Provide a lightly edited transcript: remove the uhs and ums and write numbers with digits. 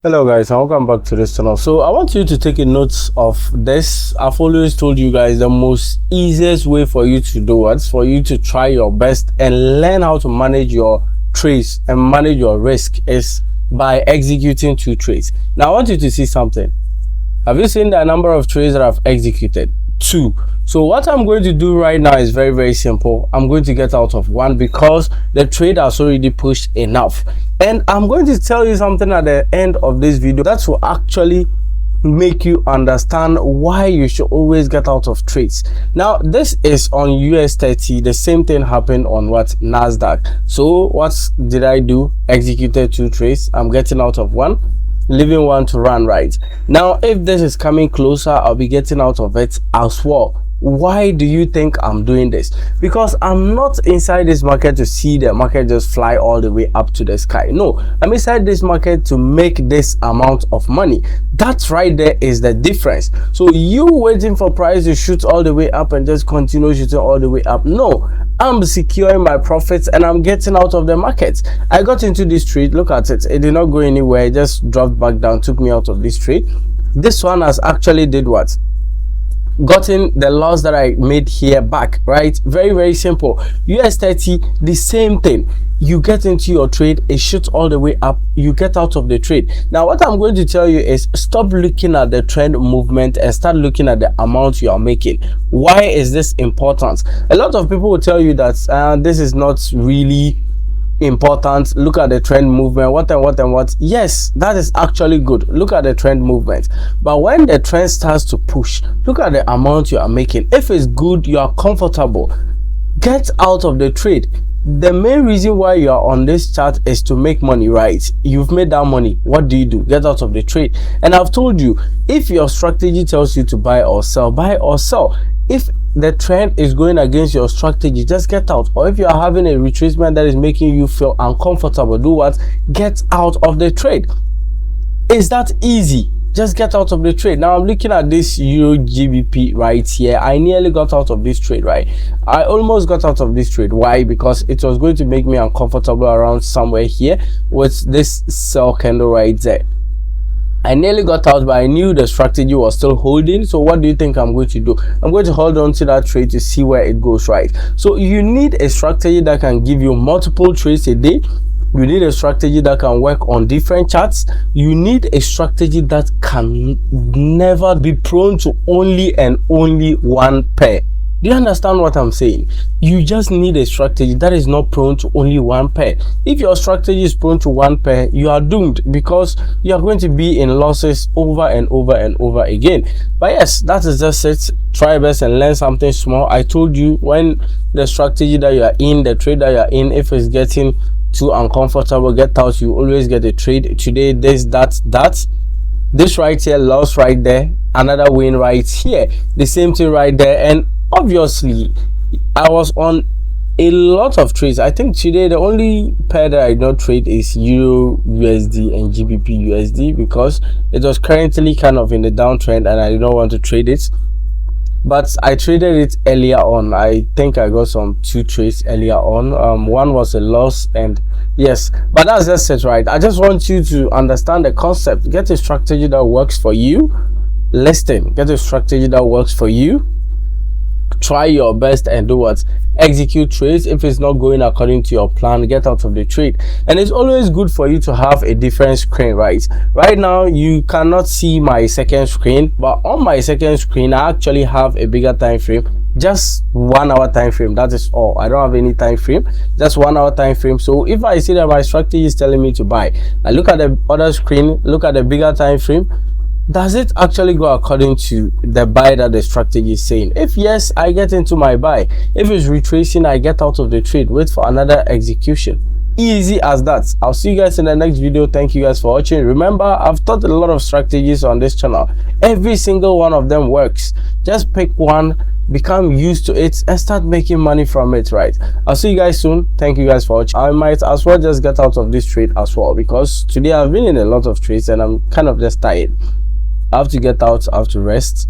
Hello guys, and welcome back to this channel. So I want you to take a note of this. I've always told you guys the most easiest way for you to do it, for you to try your best and learn how to manage your trades and manage your risk, is by executing 2 trades. Now I want you to see something. Have you seen the number of trades that I've executed? 2. So what I'm going to do right now is very simple. I'm going to get out of 1 because the trade has already pushed enough, and I'm going to tell you something at the end of this video that will actually make you understand why you should always get out of trades. Now this is on US30. The same thing happened on what? NASDAQ. So what did I do? Executed 2 trades. I'm getting out of 1, leaving 1 to run. Right now, if this is coming closer, I'll be getting out of it as well. Why do you think I'm doing this? Because I'm not inside this market to see the market just fly all the way up to the sky. No, I'm inside this market to make this amount of money. That's right, there is the difference. So you waiting for price to shoot all the way up and just continue shooting all the way up? No, I'm securing my profits and I'm getting out of the market. I got into this trade. Look at it. It did not go anywhere. It just dropped back down, took me out of this trade. This one has actually did what? Gotten the loss that I made here back, right? Very simple. US30, the same thing. You get into your trade, it shoots all the way up, you get out of the trade. Now what I'm going to tell you is stop looking at the trend movement and start looking at the amount you are making. Why is this important? A lot of people will tell you that this is not really important. Look at the trend movement, what. Yes, that is actually good. Look at the trend movement, but when the trend starts to push, look at the amount you are making. If it's good, you are comfortable, get out of the trade. The main reason why you are on this chart is to make money, right? You've made that money. What do? Get out of the trade. And I've told you, if your strategy tells you to buy or sell, buy or sell. If the trend is going against your strategy, just get out. Or if you are having a retracement that is making you feel uncomfortable, do what? Get out of the trade. It's that easy. Just get out of the trade. Now I'm looking at this Euro GBP right here. I nearly got out of this trade, right? I almost got out of this trade. Why? Because it was going to make me uncomfortable around somewhere here with this sell candle right there. I nearly got out, but I knew the strategy was still holding. So what do you think I'm going to do? I'm going to hold on to that trade to see where it goes, right? So you need a strategy that can give you multiple trades a day. You need a strategy that can work on different charts. You need a strategy that can never be prone to only one pair. Do you understand what I'm saying? You just need a strategy that is not prone to only one pair. If your strategy is prone to one pair, you are doomed, because you are going to be in losses over and over again. But yes, that is just it. Try best and learn something small. I told you, when the strategy that you are in, the trade that you are in, if it's getting too uncomfortable, get out. You always get a trade. Today, this right here, loss right there, another win right here, the same thing right there. And obviously I was on a lot of trades. I think today the only pair that I did not trade is Euro USD and GBP USD, because it was currently kind of in the downtrend and I did not want to trade it. But I traded it earlier on. I think I got some 2 trades earlier on. One was a loss, and yes, but that's just it, right? I just want you to understand the concept. Get a strategy that works for you. Listen, get a strategy that works for you. Try your best and do what? Execute trades. If it's not going according to your plan, get out of the trade. And it's always good for you to have a different screen, right? Right now you cannot see my second screen, but on my second screen I actually have a bigger time frame, just 1 hour time frame. That is all. I don't have any time frame, just 1 hour time frame. So if I see that my strategy is telling me to buy, I look at the other screen, look at the bigger time frame. Does it actually go according to the buy that the strategy is saying? If yes, I get into my buy. If it's retracing, I get out of the trade, wait for another execution. Easy as that. I'll see you guys in the next video. Thank you guys for watching. Remember, I've taught a lot of strategies on this channel. Every single one of them works. Just pick one, become used to it, and start making money from it, right? I'll see you guys soon. Thank you guys for watching. I might as well just get out of this trade as well, because today I've been in a lot of trades and I'm kind of just tired. I have to get out, I have to rest.